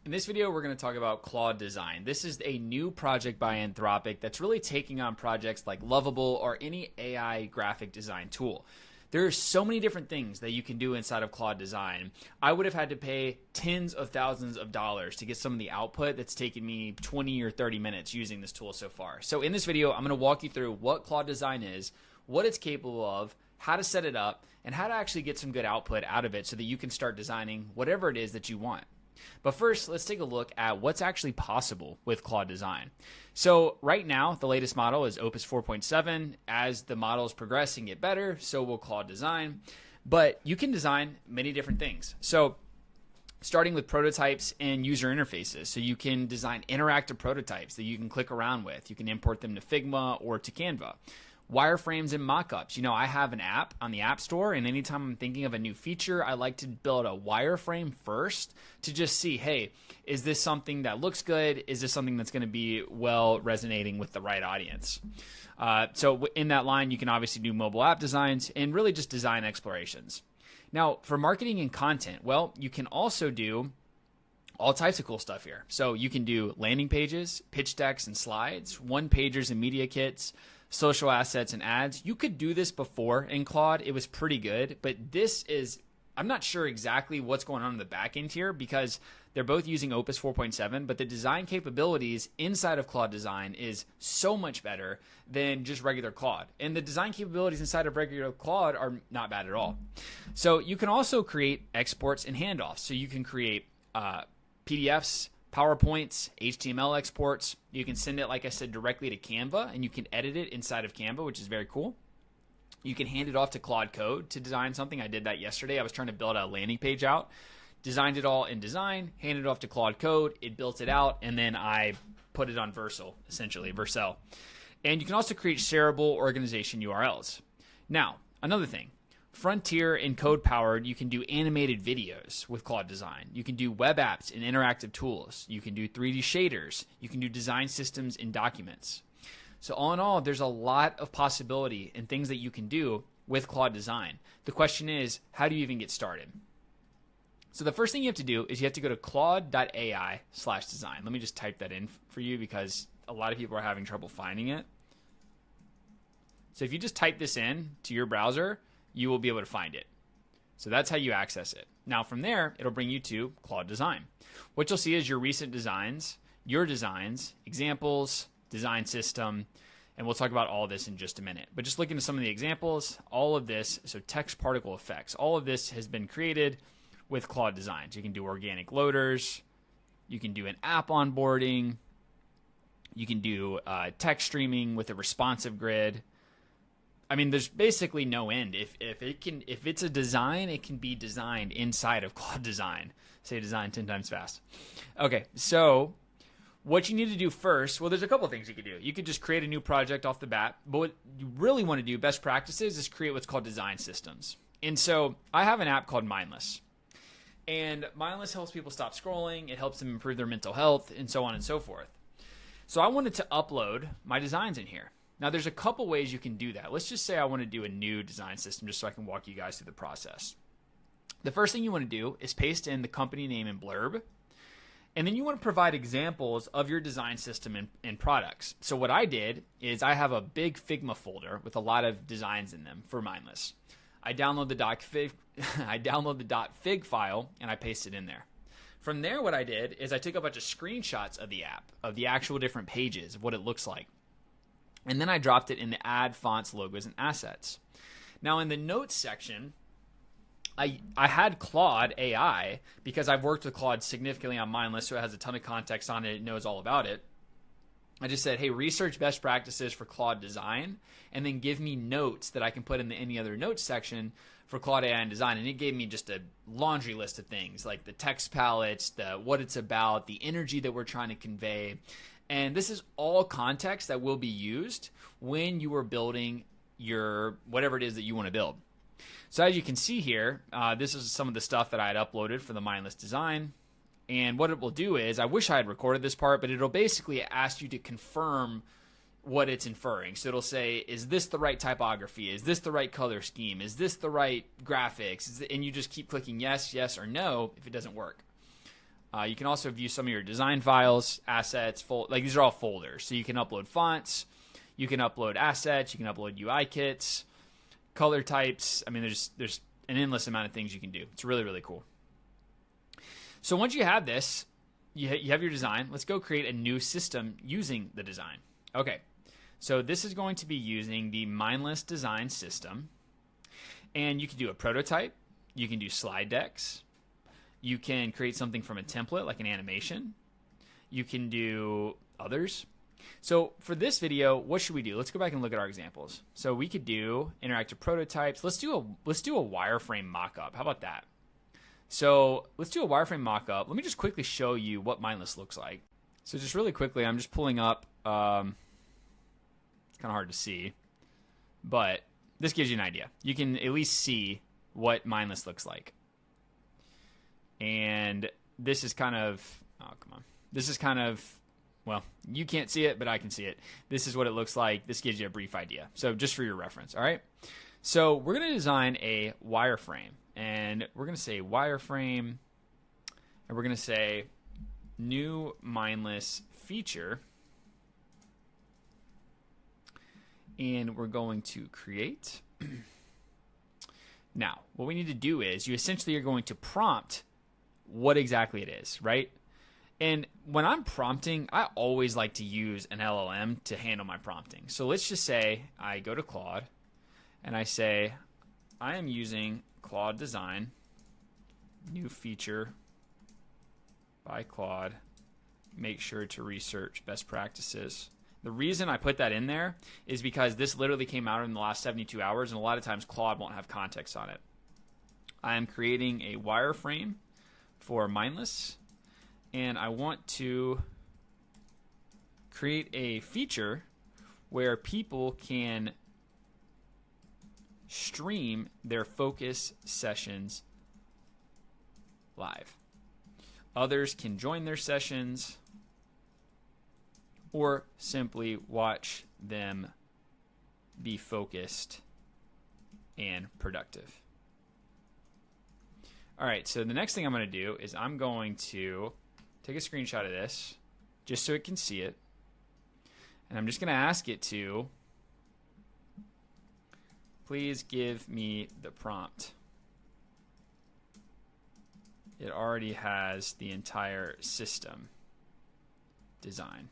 In this video, we're going to talk about Claude Design. This is a new project by Anthropic that's really taking on projects like Lovable or any AI graphic design tool. There are so many different things that you can do inside of Claude Design. I would have had to pay tens of thousands of dollars to get some of the output that's taken me 20 or 30 minutes using this tool so far. So in this video, I'm going to walk you through what Claude Design is, what it's capable of, how to set it up, and how to actually get some good output out of it so that you can start designing whatever it is that you want. But first, let's take a look at what's actually possible with Claude Design. So right now, the latest model is Opus 4.7. As the models progress and get better, so will Claude Design. But you can design many different things. So starting with prototypes and user interfaces. So you can design interactive prototypes that you can click around with. You can import them to Figma or to Canva. Wireframes and mockups. You know, I have an app on the App Store, and anytime I'm thinking of a new feature, I like to build a wireframe first to just see, hey, is this something that looks good? Is this something that's going to be well resonating with the right audience? So in that line, you can obviously do mobile app designs and really just design explorations. Now, for marketing and content, well, you can also do all types of cool stuff here. So you can do landing pages, pitch decks and slides, one-pagers and media kits, social assets and ads. You could do this before in Claude. It was pretty good, but this is, I'm not sure exactly what's going on in the back end here because they're both using Opus 4.7, but the design capabilities inside of Claude Design is so much better than just regular Claude. And the design capabilities inside of regular Claude are not bad at all. So you can also create exports and handoffs. So you can create PDFs, PowerPoints, HTML exports. You can send it, like I said, directly to Canva, and you can edit it inside of Canva, which is very cool. You can hand it off to Claude Code to design something. I did that yesterday. I was trying to build a landing page out, designed it all in Design, handed it off to Claude Code. It built it out, and then I put it on Vercel, essentially, Vercel. And you can also create shareable organization URLs. Now, another thing. Frontier and code powered, you can do animated videos with Claude Design. You can do web apps and interactive tools. You can do 3D shaders. You can do design systems and documents. So all in all, there's a lot of possibility and things that you can do with Claude Design. The question is, how do you even get started? So the first thing you have to do is you have to go to claude.ai/design. Let me just type that in for you because a lot of people are having trouble finding it. So if you just type this in to your browser, you will be able to find it. So that's how you access it. Now from there, it'll bring you to Claude Design. What you'll see is your recent designs, your designs, examples, design system, and we'll talk about all this in just a minute. But just looking at some of the examples, all of this, so text particle effects, all of this has been created with Claude Design. So you can do organic loaders, you can do an app onboarding, you can do text streaming with a responsive grid. I mean, there's basically no end. If it's a design, it can be designed inside of Claude Design. Say design 10 times fast. Okay, so what you need to do first, well, there's a couple things you could do. You could just create a new project off the bat, but what you really want to do, best practices, is create what's called design systems. And so I have an app called Mindless. And Mindless helps people stop scrolling. It helps them improve their mental health and so on and so forth. So I wanted to upload my designs in here. Now, there's a couple ways you can do that. Let's just say I want to do a new design system just so I can walk you guys through the process. The first thing you want to do is paste in the company name and blurb. And then you want to provide examples of your design system and products. So what I did is I have a big Figma folder with a lot of designs in them for Mindless. I download the .fig file and I paste it in there. From there, what I did is I took a bunch of screenshots of the app, of the actual different pages, of what it looks like. And then I dropped it in the add fonts, logos, and assets. Now in the notes section, I had Claude AI because I've worked with Claude significantly on Mindless, so it has a ton of context on it. It knows all about it. I just said, hey, research best practices for Claude Design, and then give me notes that I can put in any other notes section for Claude AI and Design. And it gave me just a laundry list of things like the text palettes, what it's about, the energy that we're trying to convey. And this is all context that will be used when you are building your whatever it is that you want to build. So as you can see here, this is some of the stuff that I had uploaded for the Mindless design. And what it will do is, I wish I had recorded this part, but it'll basically ask you to confirm what it's inferring. So it'll say, is this the right typography? Is this the right color scheme? Is this the right graphics? And you just keep clicking yes, yes, or no if it doesn't work. You can also view some of your design files, assets, like these are all folders. So you can upload fonts, you can upload assets, you can upload UI kits, color types. I mean, there's an endless amount of things you can do. It's really, really cool. So once you have this, you have your design. Let's go create a new system using the design. Okay, so this is going to be using the mindless design system. And you can do a prototype. You can do slide decks. You can create something from a template like an animation. You can do others. So for this video, what should we do? Let's go back and look at our examples. So we could do interactive prototypes. Let's do a wireframe mockup. How about that? So let's do a wireframe mockup. Let me just quickly show you what mindless looks like. So just really quickly, I'm just pulling up. It's kind of hard to see, but this gives you an idea. You can at least see what mindless looks like. And this is kind of, oh, come on. This is kind of, well, you can't see it, but I can see it. This is what it looks like. This gives you a brief idea. So just for your reference, all right? So we're going to design a wireframe. And we're going to say wireframe. And we're going to say new mindless feature. And we're going to create. Now, what we need to do is you essentially are going to prompt what exactly it is, right? And when I'm prompting, I always like to use an LLM to handle my prompting. So let's just say I go to Claude and I say, I am using Claude Design, new feature by Claude, make sure to research best practices. The reason I put that in there is because this literally came out in the last 72 hours, and a lot of times Claude won't have context on it. I am creating a wireframe for mindless, and I want to create a feature where people can stream their focus sessions live. Others can join their sessions or simply watch them be focused and productive. All right, so the next thing I'm going to do is I'm going to take a screenshot of this just so it can see it. And I'm just going to ask it to please give me the prompt. It already has the entire system design.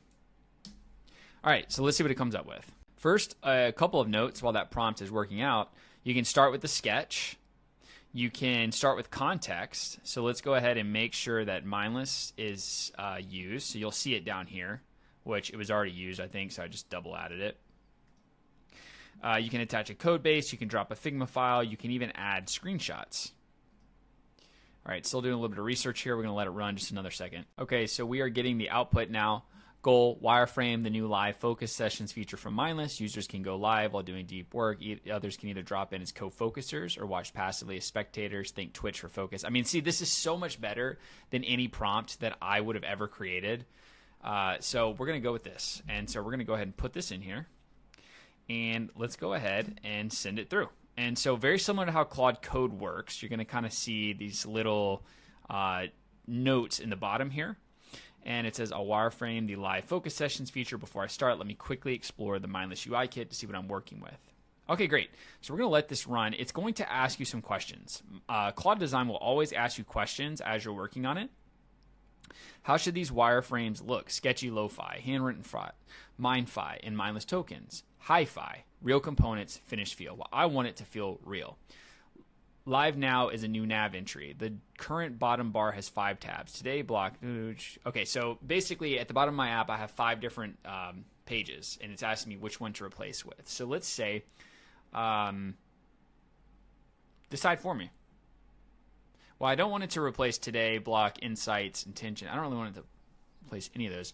All right, so let's see what it comes up with. First, a couple of notes while that prompt is working out. You can start with the sketch. You can start with context. So let's go ahead and make sure that mindless is used. So you'll see it down here, which it was already used, I think, so I just double added it. You can attach a code base. You can drop a Figma file. You can even add screenshots. All right, still doing a little bit of research here. We're going to let it run just another second. Okay, so we are getting the output now. Goal, wireframe, the new live focus sessions feature from mindless. Users can go live while doing deep work. Others can either drop in as co-focusers or watch passively as spectators. Think Twitch for focus. I mean, see, this is so much better than any prompt that I would have ever created. So we're going to go with this. And so we're going to go ahead and put this in here. And let's go ahead and send it through. And so very similar to how Claude Code works, you're going to kind of see these little notes in the bottom here. And it says, I'll wireframe the live focus sessions feature. Before I start, let me quickly explore the mindless UI kit to see what I'm working with. Okay, great. So we're going to let this run. It's going to ask you some questions. Claude Design will always ask you questions as you're working on it. How should these wireframes look? Sketchy lo-fi, handwritten font, mindfi, and mindless tokens. Hi-fi, real components, finished feel. Well, I want it to feel real. Live now is a new nav entry. The current bottom bar has 5 tabs. Today, block. Okay, so basically at the bottom of my app, I have 5 different pages, and it's asking me which one to replace with. So let's say, decide for me. Well, I don't want it to replace today, block, insights, intention. I don't really want it to replace any of those.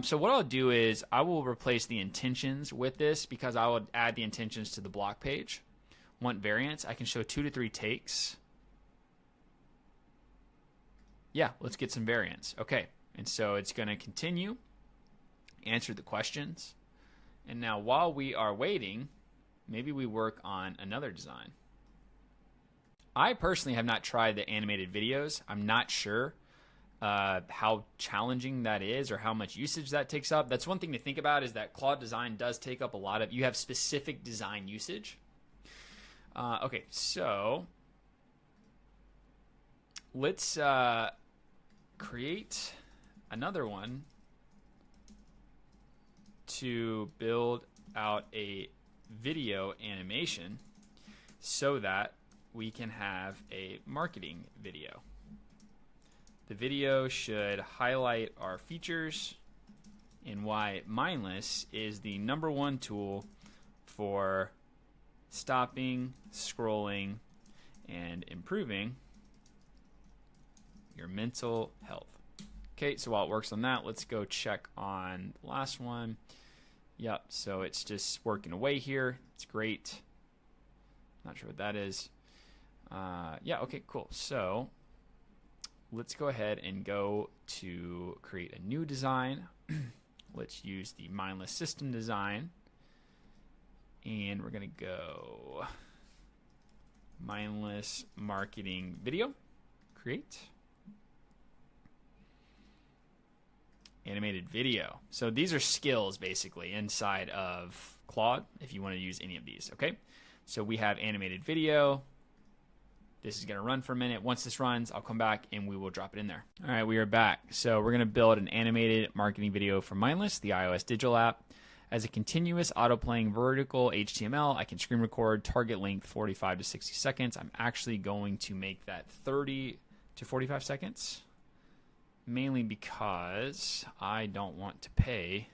So what I'll do is I will replace the intentions with this because I will add the intentions to the block page. Want variants? I can show 2 to 3 takes. Yeah, let's get some variants. Okay, and so it's going to continue, answer the questions. And now while we are waiting, maybe we work on another design. I personally have not tried the animated videos. I'm not sure. how challenging that is or how much usage that takes up. That's one thing to think about, is that Claude Design does take up a lot of, you have specific design usage. Okay, so let's create another one to build out a video animation so that we can have a marketing video. The video should highlight our features and why Mindless is the #1 tool for stopping, scrolling, and improving your mental health. Okay, so while it works on that, let's go check on the last one. Yep, so it's just working away here. It's great. Not sure what that is. Yeah, okay, cool. So let's go ahead and go to create a new design. Let's use the Mindless System design. And we're going to go Mindless Marketing Video. Create. Animated video. So these are skills basically inside of Claude if you want to use any of these. Okay, so we have animated video. This is going to run for a minute. Once this runs, I'll come back and we will drop it in there. All right, we are back. So we're going to build an animated marketing video for Mindless, the iOS digital app. As a continuous auto-playing vertical HTML, I can screen record, target length 45 to 60 seconds. I'm actually going to make that 30 to 45 seconds. Mainly because I don't want to pay.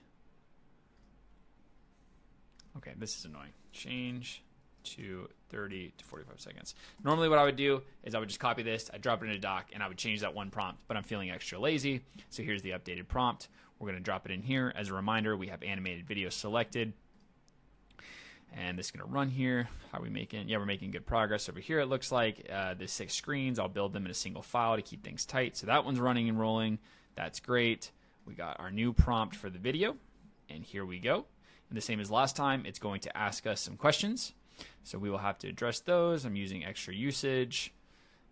Okay, this is annoying. Change to 30 to 45 seconds. Normally what I would do is I would just copy this, I'd drop it in a doc, and I would change that one prompt, but I'm feeling extra lazy. So here's the updated prompt. We're going to drop it in here. As a reminder, we have animated video selected. And this is going to run here. How are we making? Yeah, we're making good progress over here. It looks like the 6 screens. I'll build them in a single file to keep things tight. So that one's running and rolling. That's great. We got our new prompt for the video. And here we go. And the same as last time, it's going to ask us some questions. So we will have to address those. I'm using extra usage.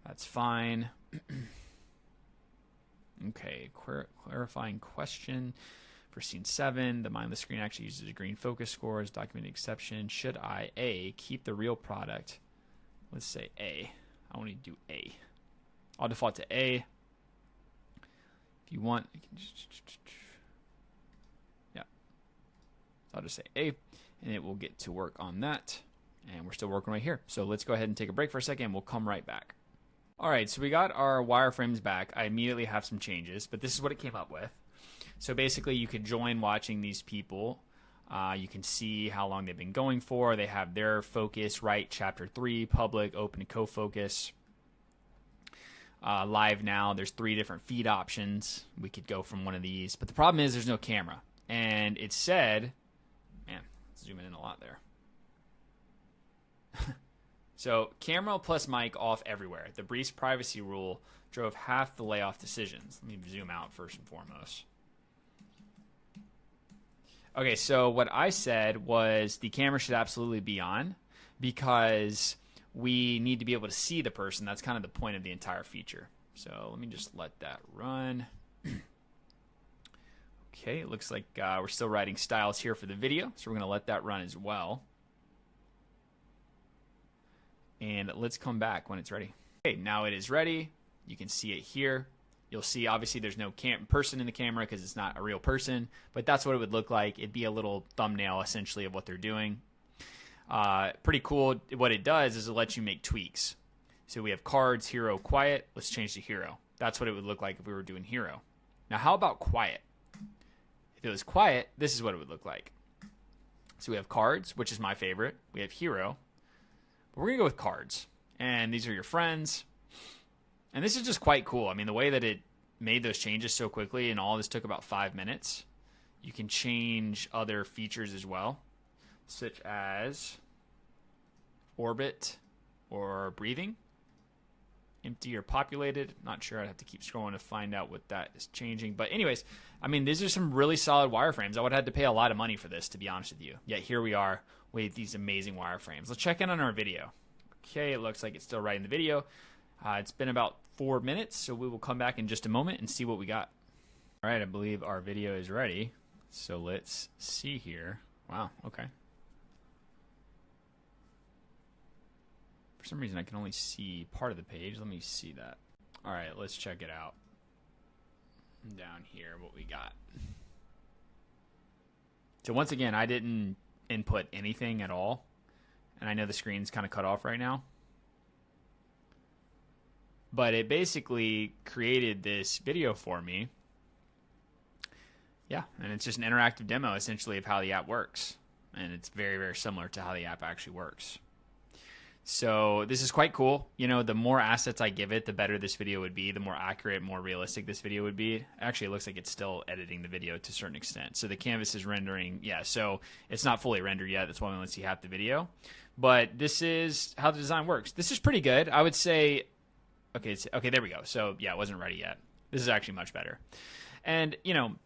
That's fine. Okay, clarifying question. For scene 7, the mindless screen actually uses a green focus score as documented exception. Should I A, keep the real product? Let's say A. I want to do A. I'll default to A. If you want, you can just, yeah. So I'll just say A, and it will get to work on that. And we're still working right here. So let's go ahead and take a break for a second. We'll come right back. All right, so we got our wireframes back. I immediately have some changes, but this is what it came up with. So basically, you could join watching these people. You can see how long they've been going for. They have their focus, right? Chapter 3, public, open, and co-focus. Live now, there's 3 different feed options. We could go from one of these. But the problem is there's no camera. And it said, man, zooming in a lot there. So camera plus mic off everywhere. The brief's privacy rule drove half the layoff decisions. Let me zoom out first and foremost. Okay, so what I said was the camera should absolutely be on because we need to be able to see the person. That's kind of the point of the entire feature. So let me just let that run. Okay, it looks like we're still writing styles here for the video, so we're going to let that run as well. And let's come back when it's ready. Okay, now it is ready. You can see it here. You'll see, obviously, there's no person in the camera because it's not a real person, but that's what it would look like. It'd be a little thumbnail, essentially, of what they're doing. Pretty cool. What it does is it lets you make tweaks. So we have cards, hero, quiet. Let's change to hero. That's what it would look like if we were doing hero. Now, how about quiet? If it was quiet, this is what it would look like. So we have cards, which is my favorite. We have hero. But we're going to go with cards. And these are your friends. And this is just quite cool. I mean, the way that it made those changes so quickly and all this took about 5 minutes. You can change other features as well, such as orbit or breathing. Empty or populated. Not sure. I'd have to keep scrolling to find out what that is changing. But anyways, I mean, these are some really solid wireframes. I would have had to pay a lot of money for this, to be honest with you. Yet here we are with these amazing wireframes. Let's check in on our video. Okay, it looks like it's still writing the video. It's been about 4 minutes, so we will come back in just a moment and see what we got. All right, I believe our video is ready, so let's see here. Wow, okay. For some reason, I can only see part of the page. Let me see that. All right, let's check it out. Down here, what we got. So once again, I didn't input anything at all, and I know the screen's kind of cut off right now. But it basically created this video for me. Yeah, and it's just an interactive demo, essentially, of how the app works. And it's very, very similar to how the app actually works. So this is quite cool. You know, the more assets I give it, the better this video would be, the more accurate, more realistic this video would be. Actually, it looks like it's still editing the video to a certain extent. So the canvas is rendering. Yeah, so it's not fully rendered yet. That's why we only see half the video. But this is how the design works. This is pretty good. I would say... Okay, there we go. So, yeah, it wasn't ready yet. This is actually much better. And, you know,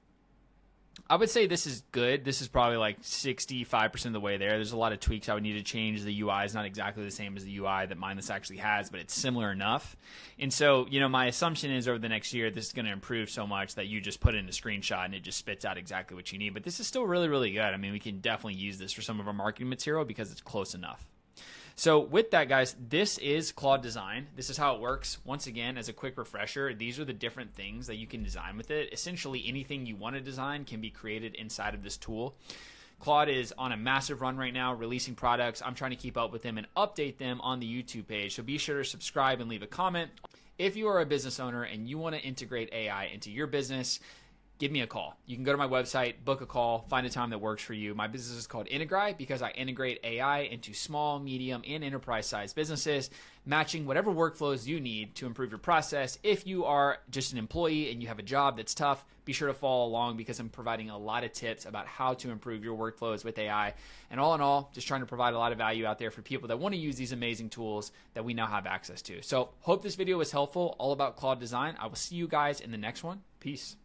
I would say this is good. This is probably like 65% of the way there. There's a lot of tweaks I would need to change. The UI is not exactly the same as the UI that Mindless actually has, but it's similar enough. And so, you know, my assumption is over the next year, this is going to improve so much that you just put in a screenshot and it just spits out exactly what you need. But this is still really, really good. I mean, we can definitely use this for some of our marketing material because it's close enough. So with that, guys, this is Claude Design. This is how it works. Once again, as a quick refresher, these are the different things that you can design with it. Essentially, anything you want to design can be created inside of this tool. Claude is on a massive run right now, releasing products. I'm trying to keep up with them and update them on the YouTube page. So be sure to subscribe and leave a comment. If you are a business owner and you want to integrate AI into your business, give me a call. You can go to my website, book a call, find a time that works for you. My business is called Integri because I integrate AI into small, medium, and enterprise-sized businesses, matching whatever workflows you need to improve your process. If you are just an employee and you have a job that's tough, be sure to follow along because I'm providing a lot of tips about how to improve your workflows with AI. And all in all, just trying to provide a lot of value out there for people that want to use these amazing tools that we now have access to. So hope this video was helpful, all about Claude Design. I will see you guys in the next one. Peace.